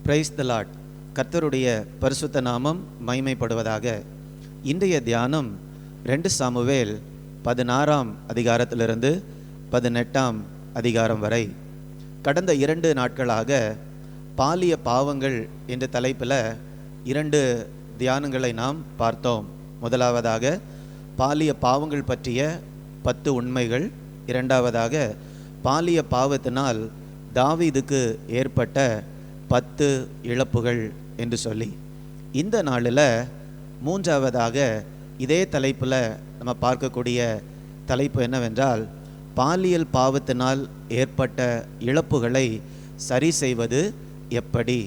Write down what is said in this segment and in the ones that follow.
Praise the Lord. கர்த்தருடைய பரிசுத்த நாமம் மகிமைப்படுவதாக. இன்றைய தியானம் 2 சாமுவேல் 16ஆம் அதிகாரத்திலிருந்து 18ஆம் அதிகாரம் வரை. கடந்த 2 நாட்களாக பாலிய பாவங்கள் என்ற தலைப்பில் 2 தியானங்களை நாம் பார்த்தோம். முதலாவதாக பாலிய பாவங்கள் பற்றிய 10 உண்மைகள், இரண்டாவதாக பாலிய பாவத்தினால் தாவீதுக்கு ஏற்பட்ட 10 இழப்புகள் என்று சொல்லி, இந்த நாளில் மூன்றாவதாக இதே தலைப்பில் நம்ம பார்க்கக்கூடிய தலைப்பு என்னவென்றால், பாலியல் பாவத்தினால் ஏற்பட்ட இழப்புகளை சரி செய்வது எப்படி.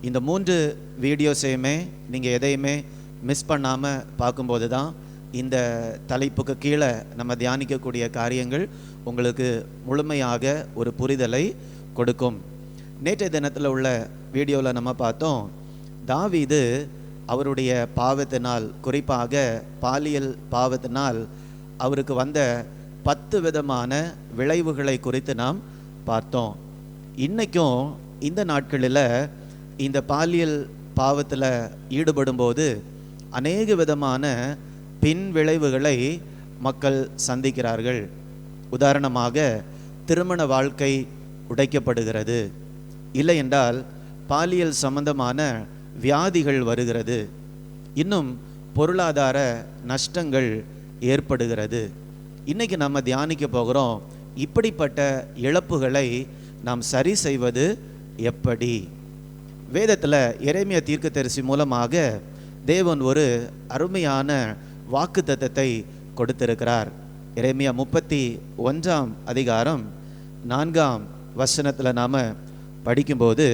இந்த 3 வீடியோஸையுமே நீங்கள் எதையுமே மிஸ் பண்ணாமல் பார்க்கும்போது தான் இந்த தலைப்புக்கு கீழே நம்ம தியானிக்கக்கூடிய காரியங்கள் உங்களுக்கு முழுமையாக ஒரு புரிதலை கொடுக்கும். நேற்றைய தினத்தில் உள்ள வீடியோவில் நம்ம பார்த்தோம், தாவீது அவருடைய பாவத்தினால், குறிப்பாக பாலியல் பாவத்தினால் அவருக்கு வந்த 10 விதமான விளைவுகளை குறித்து நாம் பார்த்தோம். இன்றைக்கும் இந்த நாட்களில் இந்த பாலியல் பாவத்தில் ஈடுபடும்போது அநேக விதமான பின் விளைவுகளை மக்கள் சந்திக்கிறார்கள். உதாரணமாக, திருமண வாழ்க்கை உடைக்கப்படுகிறது, இல்லை என்றால் பாலியல் சம்பந்தமான வியாதிகள் வருகிறது, இன்னும் பொருளாதார நஷ்டங்கள் ஏற்படுகிறது. இன்னைக்கு நம்ம தியானிக்க போகிறோம், இப்படிப்பட்ட இழப்புகளை நாம் சரி செய்வது எப்படி. வேதத்தில் எரேமியா தீர்க்கதரிசி மூலமாக தேவன் ஒரு அருமையான வாக்குத்தத்தத்தை கொடுத்திருக்கிறார். எரேமியா 31ஆம் அதிகாரம் 4ஆம் வசனத்தில் நாம் படிக்கும்போது,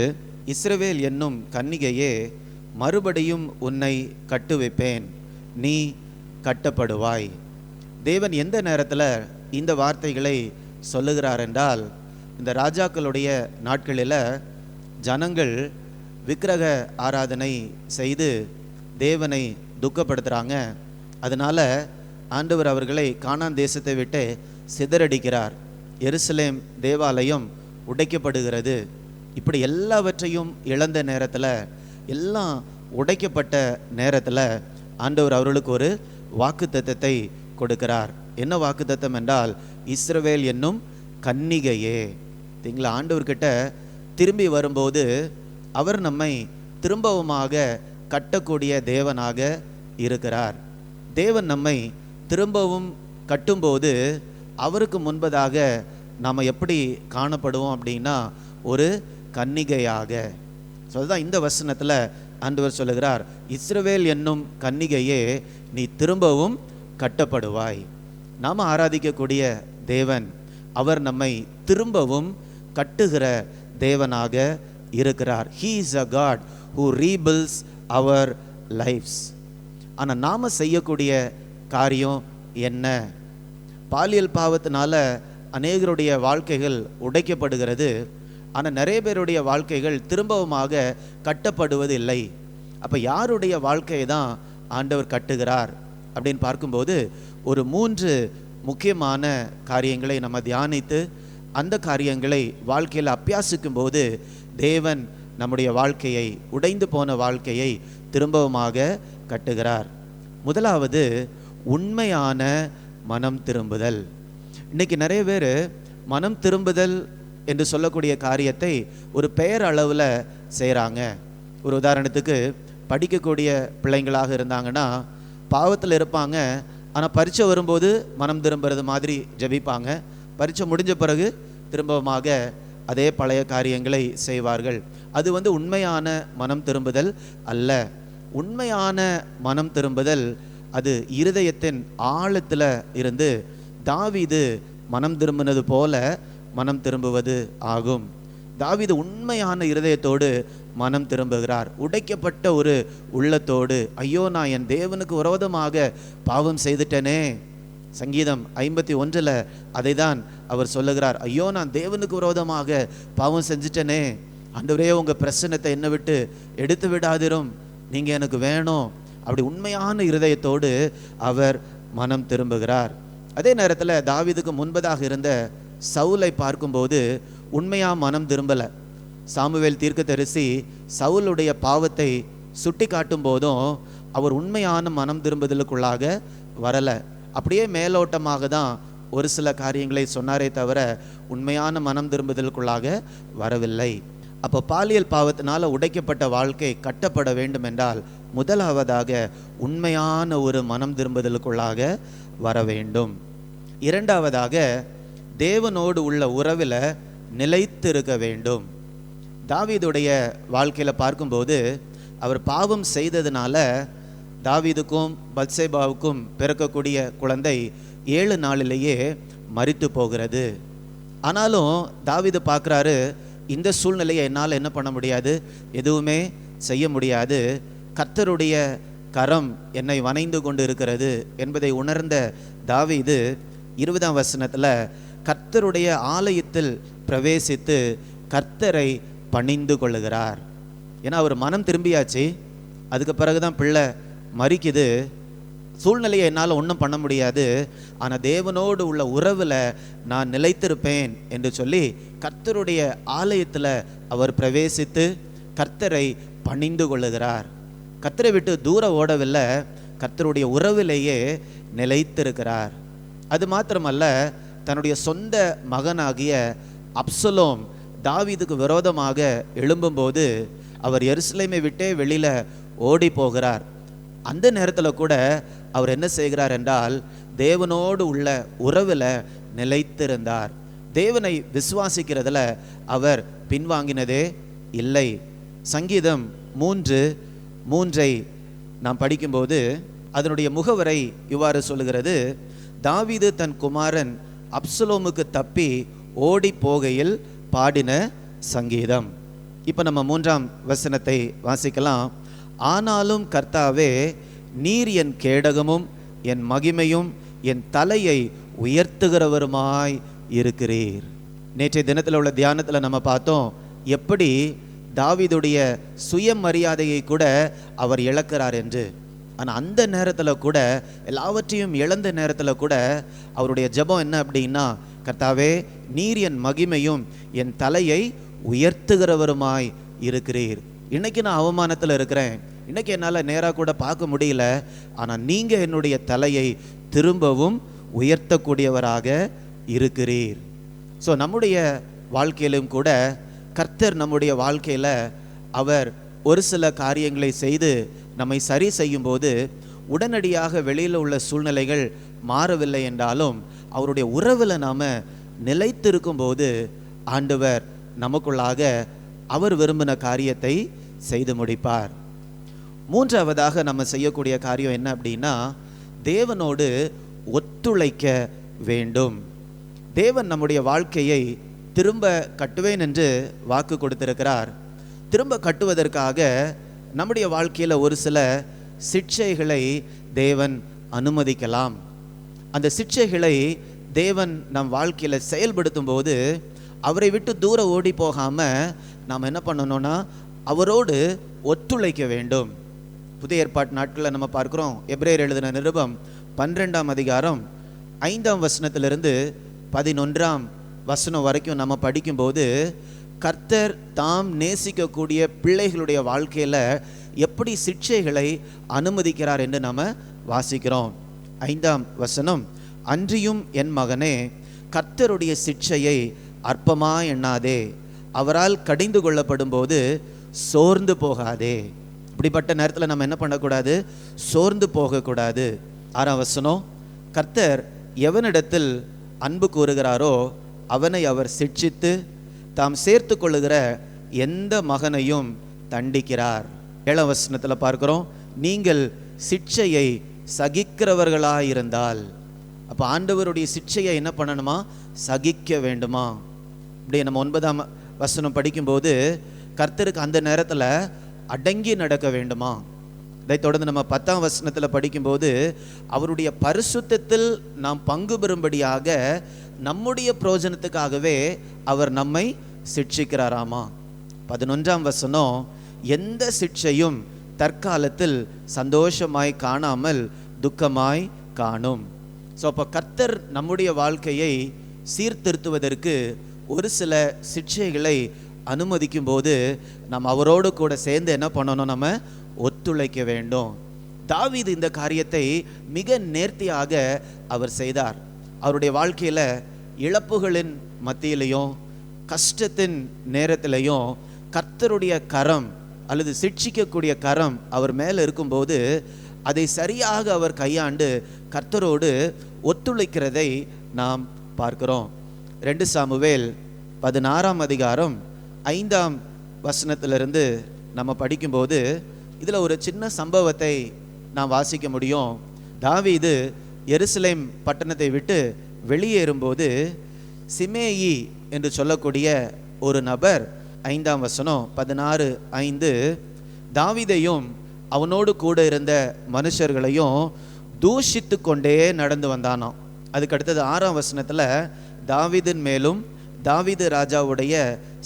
இஸ்ரவேல் என்னும் கன்னிகையே, மறுபடியும் உன்னை கட்டுவிப்பேன், நீ கட்டப்படுவாய். தேவன் எந்த நேரத்தில் இந்த வார்த்தைகளை சொல்லுகிறார் என்றால், இந்த ராஜாக்களுடைய நாட்களில் ஜனங்கள் விக்கிரக ஆராதனை செய்து தேவனை துக்கப்படுத்துகிறாங்க. அதனால் ஆண்டவர் அவர்களை கானான் தேசத்தை விட்டு சிதறடிக்கிறார். எருசலேம் தேவாலயம் உடைக்கப்படுகிறது. இப்படி எல்லாவற்றையும் இழந்த நேரத்தில், எல்லாம் உடைக்கப்பட்ட நேரத்தில் ஆண்டவர் அவர்களுக்கு ஒரு வாக்குத்தத்தத்தை கொடுக்கிறார். என்ன வாக்குத்தத்தம் என்றால், இஸ்ரவேல் என்னும் கன்னிகையே. சரிங்களா? ஆண்டவர்கிட்ட திரும்பி வரும்போது அவர் நம்மை திரும்பவுமாக கட்டக்கூடிய தேவனாக இருக்கிறார். தேவன் நம்மை திரும்பவும் கட்டும்போது அவருக்கு முன்பதாக நாம் எப்படி காணப்படுவோம் அப்படின்னா, ஒரு கன்னிகையாக. ஸோ அதுதான் இந்த வசனத்தில் ஆண்டவர் சொல்லுகிறார், இஸ்ரவேல் என்னும் கன்னிகையே, நீ திரும்பவும் கட்டப்படுவாய். நாம் ஆராதிக்கக்கூடிய தேவன், அவர் நம்மை திரும்பவும் கட்டுகிற தேவனாக இருக்கிறார். He is a God who rebuilds our lives. ஆனால் நாம் செய்யக்கூடிய காரியம் என்ன? பாலியல் பாவத்தினால அநேகருடைய வாழ்க்கைகள் உடைக்கப்படுகிறது, ஆனால் நிறைய பேருடைய வாழ்க்கைகள் திரும்பவுமாக கட்டப்படுவது இல்லை. அப்போ யாருடைய வாழ்க்கையை தான் ஆண்டவர் கட்டுகிறார் அப்படின்னு பார்க்கும்போது, ஒரு 3 முக்கியமான காரியங்களை நம்ம தியானித்து அந்த காரியங்களை வாழ்க்கையில் அபியாசிக்கும் போது தேவன் நம்முடைய வாழ்க்கையை, உடைந்து போன வாழ்க்கையை திரும்பவுமாக கட்டுகிறார். முதலாவது, உண்மையான மனம் திரும்புதல். இன்னைக்கு நிறைய பேர் மனம் திரும்புதல் என்று சொல்லக்கூடிய காரியத்தை ஒரு பெயர் அளவில் செய்கிறாங்க. ஒரு உதாரணத்துக்கு, படிக்கக்கூடிய பிள்ளைங்களாக இருந்தாங்கன்னா பாவத்தில் இருப்பாங்க, ஆனால் பரீட்சை வரும்போது மனம் திரும்புறது மாதிரி ஜெபிப்பாங்க. பரீட்சை முடிஞ்ச பிறகு திரும்பவுமாக அதே பழைய காரியங்களை செய்வார்கள். அது உண்மையான மனம் திரும்புதல் அல்ல. உண்மையான மனம் திரும்புதல் அது இருதயத்தின் ஆழத்தில் இருந்து தாவீது மனம் திரும்பினது போல மனம் திரும்புவது ஆகும். தாவீது உண்மையான இருதயத்தோடு மனம் திரும்புகிறார். உடைக்கப்பட்ட ஒரு உள்ளத்தோடு, ஐயோ நான் என் தேவனுக்கு விரோதமாக பாவம் செய்துட்டனே. சங்கீதம் 51 அதை தான் அவர் சொல்லுகிறார், ஐயோ நான் தேவனுக்கு விரோதமாக பாவம் செஞ்சுட்டனே, ஆண்டவரே உங்கள் பிரசன்னத்தை என்னை விட்டு எடுத்து விடாதிரும், நீங்கள் எனக்கு வேணும். அப்படி உண்மையான இருதயத்தோடு அவர் மனம் திரும்புகிறார். அதே நேரத்தில் தாவீதுக்கு முன்பதாக இருந்த சவுலை பார்க்கும்போது உண்மையாக மனம் திரும்பலை. சாமுவேல் தீர்க்கதரிசி சவுலுடைய பாவத்தை சுட்டி காட்டும் போதும் அவர் உண்மையான மனம் திரும்புதலுக்குள்ளாக வரலை. அப்படியே மேலோட்டமாக தான் ஒரு சில காரியங்களை சொன்னாரே தவிர உண்மையான மனம் திரும்புதலுக்குள்ளாக வரவில்லை. அப்போ பாலியல் பாவத்தினால உடைக்கப்பட்ட வாழ்க்கை கட்டப்பட வேண்டும் என்றால் முதலாவதாக உண்மையான ஒரு மனம் திரும்புதலுக்குள்ளாக வர வேண்டும். இரண்டாவதாக தேவனோடு உள்ள உறவில் நிலைத்திருக்க வேண்டும். தாவீதுடைய வாழ்க்கையில் பார்க்கும்போது அவர் பாவம் செய்ததுனால தாவீதுக்கும் பத்சேபாவுக்கும் பிறக்கக்கூடிய குழந்தை 7 நாளிலேயே மரித்து போகிறது. ஆனாலும் தாவீது பார்க்குறாரு, இந்த சூழ்நிலையை என்னால் என்ன பண்ண முடியாது, எதுவுமே செய்ய முடியாது, கர்த்தருடைய கரம் என்னை வணைந்து கொண்டு இருக்கிறது என்பதை உணர்ந்த தாவீது 20ஆம் வசனத்தில் கர்த்தருடைய ஆலயத்தில் பிரவேசித்து கர்த்தரை பணிந்து கொள்ளுகிறார். ஏன்னா அவர் மனம் திரும்பியாச்சு, அதுக்கு பிறகுதான் பிள்ளை மரிக்குது. சூழ்நிலையை என்னால் ஒன்றும் பண்ண முடியாது, ஆனால் தேவனோடு உள்ள உறவில் நான் நிலைத்திருப்பேன் என்று சொல்லி கர்த்தருடைய ஆலயத்தில் அவர் பிரவேசித்து கர்த்தரை பணிந்து கொள்ளுகிறார். கர்த்தரை விட்டு தூரம் ஓடவில்லை, கர்த்தருடைய உறவிலேயே நிலைத்திருக்கிறார். அது மாத்திரமல்ல, தன்னுடைய சொந்த மகனாகிய அப்சலோம் தாவீதுக்கு விரோதமாக எழும்பும்போது அவர் எருசலேமை விட்டே வெளியில் ஓடி போகிறார். அந்த நேரத்தில் கூட அவர் என்ன செய்கிறார் என்றால் தேவனோடு உள்ள உறவில் நிலைத்திருந்தார். தேவனை விசுவாசிக்கிறதுல அவர் பின்வாங்கினதே இல்லை. சங்கீதம் 3:3 நாம் படிக்கும்போது அதனுடைய முகவரை இவ்வாறு சொல்லுகிறது, தாவீது தன் குமாரன் அப்சலோமுக்கு தப்பி ஓடி போகையில் பாடின சங்கீதம். இப்போ நம்ம 3ஆம் வசனத்தை வாசிக்கலாம். ஆனாலும் கர்த்தாவே, நீர் என் கேடகமும் என் மகிமையும் என் தலையை உயர்த்துகிறவருமாய் இருக்கிறீர். நேற்றைய தினத்தில் உள்ள தியானத்தில் நம்ம பார்த்தோம் எப்படி தாவீதுடைய சுயமரியாதையை கூட அவர் இழக்கிறார் என்று. ஆனால் அந்த நேரத்தில் கூட, எல்லாவற்றையும் இழந்த நேரத்தில் கூட அவருடைய ஜெபம் என்ன அப்படின்னா, கர்த்தாவே, நீர் என் மகிமையும் என் தலையை உயர்த்துகிறவருமாய் இருக்கிறீர். இன்னைக்கு நான் அவமானத்தில் இருக்கிறேன், இன்னைக்கு என்னால் நேராக கூட பார்க்க முடியல, ஆனால் நீங்கள் என்னுடைய தலையை திரும்பவும் உயர்த்தக்கூடியவராக இருக்கிறீர். ஸோ நம்முடைய வாழ்க்கையிலும் கூட கர்த்தர் நம்முடைய வாழ்க்கையில் அவர் ஒரு சில காரியங்களை செய்து நம்மை சரி செய்யும் போது உடனடியாக வெளியில் உள்ள சூழ்நிலைகள் மாறவில்லை என்றாலும் அவருடைய உறவில் நாம் நிலைத்திருக்கும் போது ஆண்டவர் நமக்குள்ளாக அவர் விரும்பின காரியத்தை செய்து முடிப்பார். மூன்றாவதாக நம்ம செய்யக்கூடிய காரியம் என்ன அப்படின்னா, தேவனோடு ஒத்துழைக்க வேண்டும். தேவன் நம்முடைய வாழ்க்கையை திரும்ப கட்டுவேன் என்று வாக்கு கொடுத்திருக்கிறார். திரும்ப கட்டுவதற்காக நம்முடைய வாழ்க்கையில் ஒரு சில சிட்சைகளை தேவன் அனுமதிக்கலாம். அந்த சிட்சைகளை தேவன் நம் வாழ்க்கையில் செயல்படுத்தும் போது அவரை விட்டு தூரம் ஓடி போகாமல் நாம் என்ன பண்ணணும்னா அவரோடு ஒத்துழைக்க வேண்டும். புதிய ஏற்பாட்டு நாட்களில் நம்ம பார்க்குறோம், எபிரேயர் எழுதின நிருபம் 12ஆம் அதிகாரம் 5ஆம் வசனத்திலிருந்து 11ஆம் வசனம் வரைக்கும் நம்ம படிக்கும்போது கர்த்தர் தாம் நேசிக்கக்கூடிய பிள்ளைகளுடைய வாழ்க்கையில் எப்படி சிட்சைகளை அனுமதிக்கிறார் என்று நம்ம வாசிக்கிறோம். 5ஆம் வசனம், அன்றியும் என் மகனே, கர்த்தருடைய சிட்சையை அற்பமா எண்ணாதே, அவரால் கடிந்து கொள்ளப்படும் போது சோர்ந்து போகாதே. இப்படிப்பட்ட நேரத்தில் நம்ம என்ன பண்ணக்கூடாது, சோர்ந்து போகக்கூடாது. 6ஆம் வசனம், கர்த்தர் எவனிடத்தில் அன்பு கூறுகிறாரோ அவனை அவர் சிட்சித்து தாம் சேர்த்து கொள்ளுகிற எந்த மகனையும் தண்டிக்கிறார். 7ஆம் வசனத்தில் பார்க்கிறோம், நீங்கள் சிட்சையை சகிக்கிறவர்களாயிருந்தால். அப்போ ஆண்டவருடைய சிட்சையை என்ன பண்ணணுமா, சகிக்க வேண்டுமா. இப்படியே நம்ம 9ஆம் வசனம் படிக்கும்போது கர்த்தருக்கு அந்த நேரத்தில் அடங்கி நடக்க வேண்டுமா. இதை தொடர்ந்து நம்ம 10ஆம் வசனத்தில் படிக்கும்போது அவருடைய பரிசுத்தத்தில் நாம் பங்கு பெறும்படியாக நம்முடைய பிரயோஜனத்துக்காகவே அவர் நம்மை சிட்சிக்கிறாராமா. 11ஆம் வசனம், எந்த சிட்சையும் தற்காலத்தில் சந்தோஷமாய் காணாமல் துக்கமாய் காணும். ஸோ அப்போ கர்த்தர் நம்முடைய வாழ்க்கையை சீர்திருத்துவதற்கு ஒரு சில சிட்சைகளை அனுமதிக்கும் போது நம்ம அவரோடு கூட சேர்ந்து என்ன பண்ணணும், நம்ம ஒத்துழைக்க வேண்டும். தாவீது இந்த காரியத்தை மிக நேர்த்தியாக அவர் செய்தார். அவருடைய வாழ்க்கையில் இழப்புகளின் மத்தியிலையும் கஷ்டத்தின் நேரத்திலையும் கர்த்தருடைய கரம் அல்லது சிட்சிக்கக்கூடிய கரம் அவர் மேலே இருக்கும்போது அதை சரியாக அவர் கையாண்டு கர்த்தரோடு ஒத்துழைக்கிறதை நாம் பார்க்கிறோம். 2 சாமுவேல் 16ஆம் அதிகாரம் 5ஆம் வசனத்திலிருந்து நம்ம படிக்கும்போது இதில் ஒரு சின்ன சம்பவத்தை நாம் வாசிக்க முடியும். தாவீது எருசலேம் பட்டணத்தை விட்டு வெளியேறும்போது சிமேயி என்று சொல்லக்கூடிய ஒரு நபர் 5ஆம் வசனம் 16:5 தாவீதையும் அவனோடு கூட இருந்த மனுஷர்களையும் தூஷித்து கொண்டே நடந்து வந்தானாம். அதுக்கு அடுத்தது 6ஆம் வசனத்தில் தாவீதின் மேலும் தாவீது ராஜாவுடைய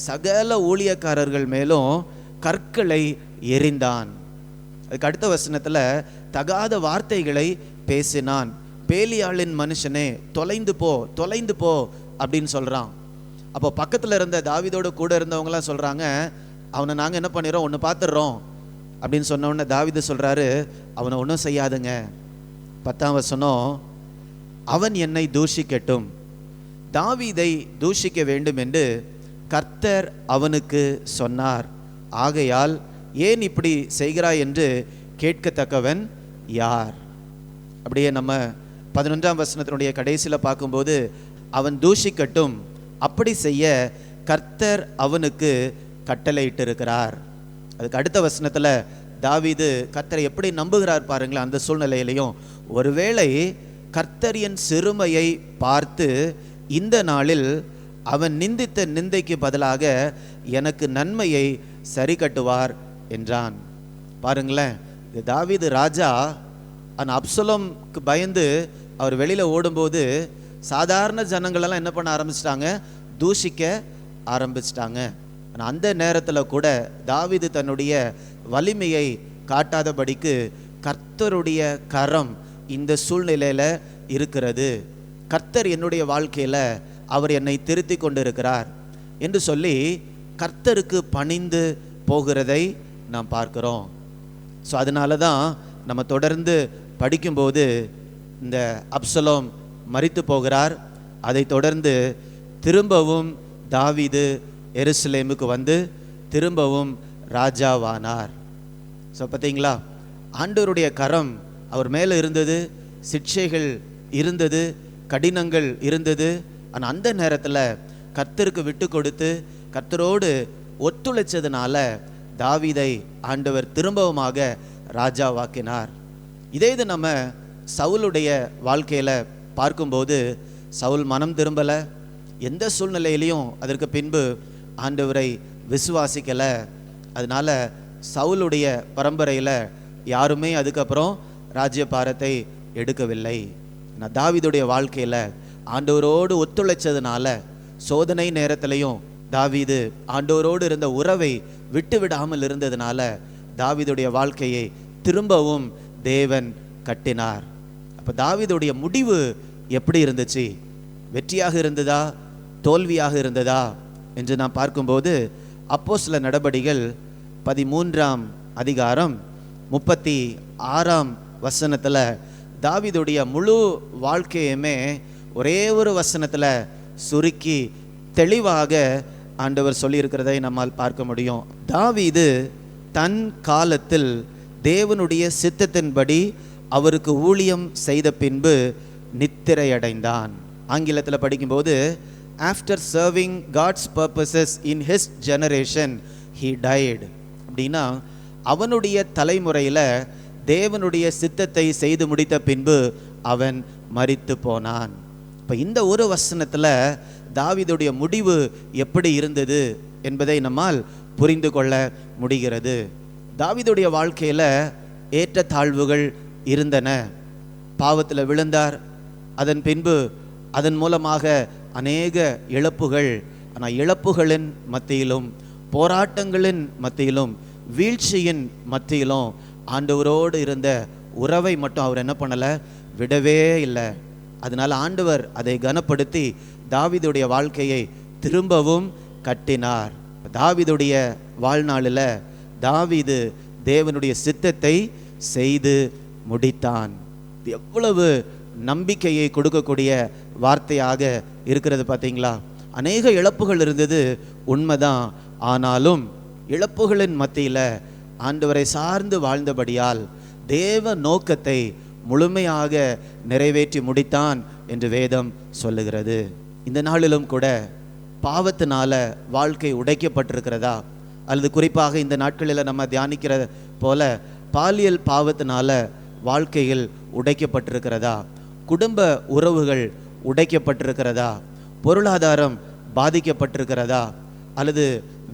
சகல ஊழியக்காரர்கள் மேலும் கற்களை எறிந்தான். அதுக்கு அடுத்த வசனத்தில் தகாத வார்த்தைகளை பேசினான். பேலியாளின் மனுஷனே தொலைந்து போ தொலைந்து போ அப்படின்னு சொல்கிறான். அப்போ பக்கத்தில் இருந்த தாவீதோடு கூட இருந்தவங்களாம் சொல்கிறாங்க, அவனை நாங்கள் என்ன பண்ணிடுறோம், ஒன்று பார்த்துடுறோம் அப்படின்னு சொன்ன உடனே தாவீது சொல்கிறாரு, அவனை ஒன்றும் செய்யாதுங்க. 10ஆம் வசனம், அவன் என்னை தூஷிக்கட்டும், தாவீதை தூஷிக்க வேண்டும் என்று கர்த்தர் அவனுக்கு சொன்னார், ஆகையால் ஏன் இப்படி செய்கிறாய் என்று கேட்கத்தக்கவன் யார்? அப்படியே நம்ம 11ஆம் வசனத்தினுடைய கடைசியில் பார்க்கும்போது அவன் தூஷிக்கட்டும், அப்படி செய்ய கர்த்தர் அவனுக்கு கட்டளையிட்டு இருக்கிறார். அதுக்கு அடுத்த வசனத்தில் தாவீது கர்த்தரை எப்படி நம்புகிறார் பாருங்களேன். அந்த சூழ்நிலையிலையும் ஒருவேளை கர்த்தர் என் சிறுமையை பார்த்து இந்த நாளில் அவன் நிந்தித்த நிந்தைக்கு பதிலாக எனக்கு நன்மையை சரி கட்டுவார் என்றான். பாருங்களேன், தாவீது ராஜா அந்த அப்சலோமுக்கு பயந்து அவர் வெளியில் ஓடும்போது சாதாரண ஜனங்களெல்லாம் என்ன பண்ண ஆரம்பிச்சிட்டாங்க, தூஷிக்க ஆரம்பிச்சிட்டாங்க. அந்த நேரத்தில் கூட தாவீது தன்னுடைய வலிமையை காட்டாதபடிக்கு கர்த்தருடைய கரம் இந்த சூழ்நிலையில் இருக்கிறது, கர்த்தர் என்னுடைய வாழ்க்கையில் அவர் என்னை திருத்தி கொண்டு இருக்கிறார் என்று சொல்லி கர்த்தருக்கு பணிந்து போகிறதை நாம் பார்க்கிறோம். ஸோ அதனால தான் நம்ம தொடர்ந்து படிக்கும்போது இந்த அப்சலோம் மரித்து போகிறார். அதை தொடர்ந்து திரும்பவும் தாவீது எருசலேமுக்கு வந்து திரும்பவும் ராஜாவானார். ஸோ பார்த்தீங்களா, ஆண்டவருடைய கரம் அவர் மேலே இருந்தது, சிட்சைகள் இருந்தது, கடினங்கள் இருந்தது. ஆனால் அந்த நேரத்தில் கர்த்தருக்கு விட்டு கொடுத்து கர்த்தரோடு ஒத்துழைச்சதுனால தாவீதை ஆண்டவர் திரும்பவுமாக ராஜாவாக்கினார். இதே இது நம்ம சவுலுடைய வாழ்க்கையில் பார்க்கும்போது சவுல் மனம் திரும்பலை, எந்த சூழ்நிலையிலையும் அதற்கு பின்பு ஆண்டவரை விசுவாசிக்கலை. அதனால் சவுலுடைய பரம்பரையில் யாருமே அதுக்கப்புறம் ராஜ்யபாரத்தை எடுக்கவில்லை. ஆனால் தாவீதுடைய வாழ்க்கையில் ஆண்டவரோடு ஒத்துழைச்சதுனால சோதனை நேரத்திலையும் தாவீது ஆண்டவரோடு இருந்த உறவை விட்டு விடாமல் இருந்ததுனால தாவீதுடைய வாழ்க்கையை திரும்பவும் தேவன் கட்டினார். அப்போ தாவீதுடைய முடிவு எப்படி இருந்துச்சு? வெற்றியாக இருந்ததா, தோல்வியாக இருந்ததா என்று நாம் பார்க்கும்போது அப்போஸ்தல நடபடிகள் 13ஆம் அதிகாரம் 36ஆம் வசனத்தில் தாவீதுடைய முழு வாழ்க்கையுமே ஒரே ஒரு வசனத்தில் சுருக்கி தெளிவாக ஆண்டவர் சொல்லியிருக்கிறதை நம்மால் பார்க்க முடியும். தாவீது தன் காலத்தில் தேவனுடைய சித்தத்தின்படி அவருக்கு ஊழியம் செய்த பின்பு நித்திரையடைந்தான். ஆங்கிலத்தில் படிக்கும்போது after serving God's purposes in his generation he died. அப்படின்னா அவனுடைய தலைமுறையில் தேவனுடைய சித்தத்தை செய்து முடித்த பின்பு அவன் மரித்து போனான். இப்போ இந்த ஒரு வசனத்தில் தாவீதுடைய முடிவு எப்படி இருந்தது என்பதை நம்மால் புரிந்து கொள்ள முடிகிறது. தாவீதுடைய வாழ்க்கையில் ஏற்ற தாழ்வுகள் இருந்தன. பாவத்தில் விழுந்தார், அதன் பின்பு அதன் மூலமாக அநேக இழப்புகள். ஆனால் இழப்புகளின் மத்தியிலும் போராட்டங்களின் மத்தியிலும் வீழ்ச்சியின் மத்தியிலும் ஆண்டவரோடு இருந்த உறவை மட்டும் அவர் என்ன பண்ணலை, விடவே இல்லை. அதனால் ஆண்டவர் அதை கனப்படுத்தி தாவீதுடைய வாழ்க்கையை திரும்பவும் கட்டினார். தாவீதுடைய வாழ்நாளில் தாவீது தேவனுடைய சித்தத்தை செய்து முடித்தான். எவ்வளவு நம்பிக்கையை கொடுக்கக்கூடிய வார்த்தையாக இருக்கிறது பார்த்தீங்களா? அநேக இழப்புகள் இருந்தது உண்மைதான். ஆனாலும் இழப்புகளின் மத்தியில் ஆண்டவரை சார்ந்து வாழ்ந்தபடியால் தேவ நோக்கத்தை முழுமையாக நிறைவேற்றி முடித்தான் என்று வேதம் சொல்லுகிறது. இந்த நாளிலும் கூட பாவத்தினால வாழ்க்கை உடைக்கப்பட்டிருக்கிறதா? அல்லது குறிப்பாக இந்த நாட்களில் நம்ம தியானிக்கிற போல பாலியல் பாவத்தினால வாழ்க்கையில் உடைக்கப்பட்டிருக்கிறதா? குடும்ப உறவுகள் உடைக்கப்பட்டிருக்கிறதா? பொருளாதாரம் பாதிக்கப்பட்டிருக்கிறதா? அல்லது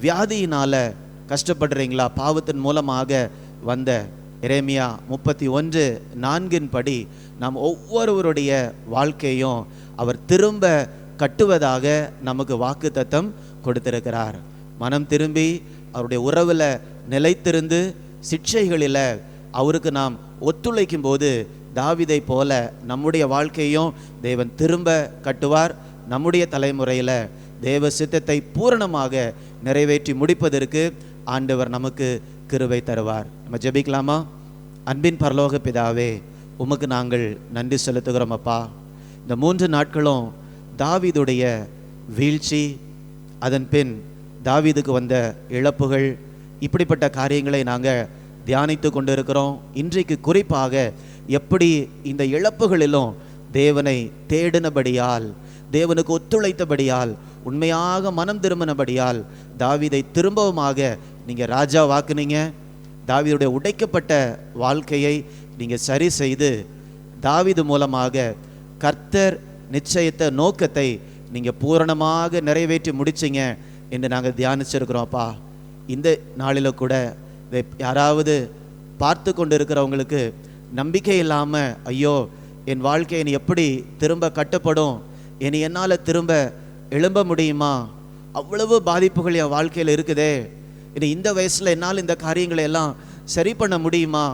வியாதியினால கஷ்டப்படுறீங்களா? பாவத்தின் மூலமாக வந்த எரேமியா 31:4 படி நாம் ஒவ்வொருவருடைய வாழ்க்கையும் அவர் திரும்ப கட்டுவதாக நமக்கு வாக்குத்தத்தம் கொடுத்திருக்கிறார். மனம் திரும்பி அவருடைய உறவில் நிலைத்திருந்து சிக்ஷைகளில் அவருக்கு நாம் ஒத்துழைக்கும் போது தாவீதை போல நம்முடைய வாழ்க்கையும் தேவன் திரும்ப கட்டுவார். நம்முடைய தலைமுறையில் தேவ சித்தத்தை பூரணமாக நிறைவேற்றி முடிப்பதற்கு ஆண்டவர் நமக்கு கிருபை தருவார். நம்ம ஜெபிக்கலாமா? அன்பின் பரலோக பிதாவே, உமக்கு நாங்கள் நன்றி செலுத்துகிறோம் அப்பா. இந்த 3 நாட்களும் தாவீதுடைய வீழ்ச்சி, அதன் பின் தாவீதுக்கு வந்த இழப்புகள், இப்படிப்பட்ட காரியங்களை நாங்கள் தியானித்து கொண்டு இருக்கிறோம். இன்றைக்கு குறிப்பாக எப்படி இந்த இழப்புகளிலும் தேவனை தேடினபடியால், தேவனுக்கு ஒத்துழைத்தபடியால், உண்மையாக மனம் திரும்பினபடியால் தாவீதை திரும்பவுமாக நீங்கள் ராஜா வாக்குனீங்க. தாவீதுடைய உடைக்கப்பட்ட வாழ்க்கையை நீங்கள் சரி செய்து தாவீது மூலமாக கர்த்தர் நிச்சயித்த நோக்கத்தை நீங்கள் பூரணமாக நிறைவேற்றி முடிச்சிங்க என்று நாங்கள் தியானிச்சிருக்கிறோம்ப்பா. இந்த நாளில் கூட இதை யாராவது பார்த்து கொண்டு இருக்கிறவங்களுக்கு நம்பிக்கை இல்லாமல், ஐயோ என் வாழ்க்கை என்னை எப்படி திரும்ப கட்டப்படும், என்னை என்னால் திரும்ப எழும்ப முடியுமா, அவ்வளவு பாதிப்புகள் என் வாழ்க்கையில் இருக்குதே, இனி இந்த வயசில் என்னால் இந்த காரியங்களை எல்லாம் சரி பண்ண முடியுமா,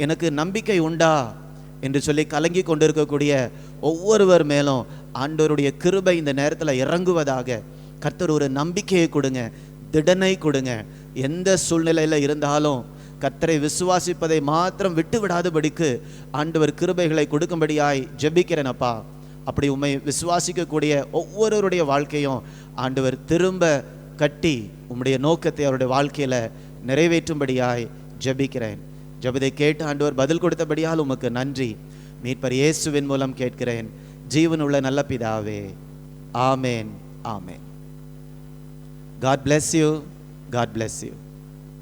எனக்கு நம்பிக்கை உண்டா என்று சொல்லி கலங்கி கொண்டிருக்கக்கூடிய ஒவ்வொருவர் மேலும் ஆண்டவருடைய கிருபை இந்த நேரத்தில் இறங்குவதாக. கர்த்தர் ஒரு நம்பிக்கையை கொடுங்க, திடனை கொடுங்க. எந்த சூழ்நிலையில் இருந்தாலும் கர்த்தரை விசுவாசிப்பதை மாத்திரம் விட்டு விடாதபடிக்கு ஆண்டவர் கிருபைகளை கொடுக்கும்படியாய் ஜெபிக்கிறேனப்பா. அப்படி உம்மை விசுவாசிக்கக்கூடிய ஒவ்வொருவருடைய வாழ்க்கையும் ஆண்டவர் திரும்ப கட்டி உம்முடைய நோக்கத்தை அவருடைய வாழ்க்கையில் நிறைவேற்றும்படியாய் ஜெபிக்கிறேன். ஜெபத்தை கேட்டு ஆண்டவர் பதில் கொடுத்தபடியால் உமக்கு நன்றி. மீட்பர் இயேசுவின் மூலம் கேட்கிறேன், ஜீவனுள்ள நல்ல பிதாவே. ஆமேன், ஆமேன். God bless you. God bless you.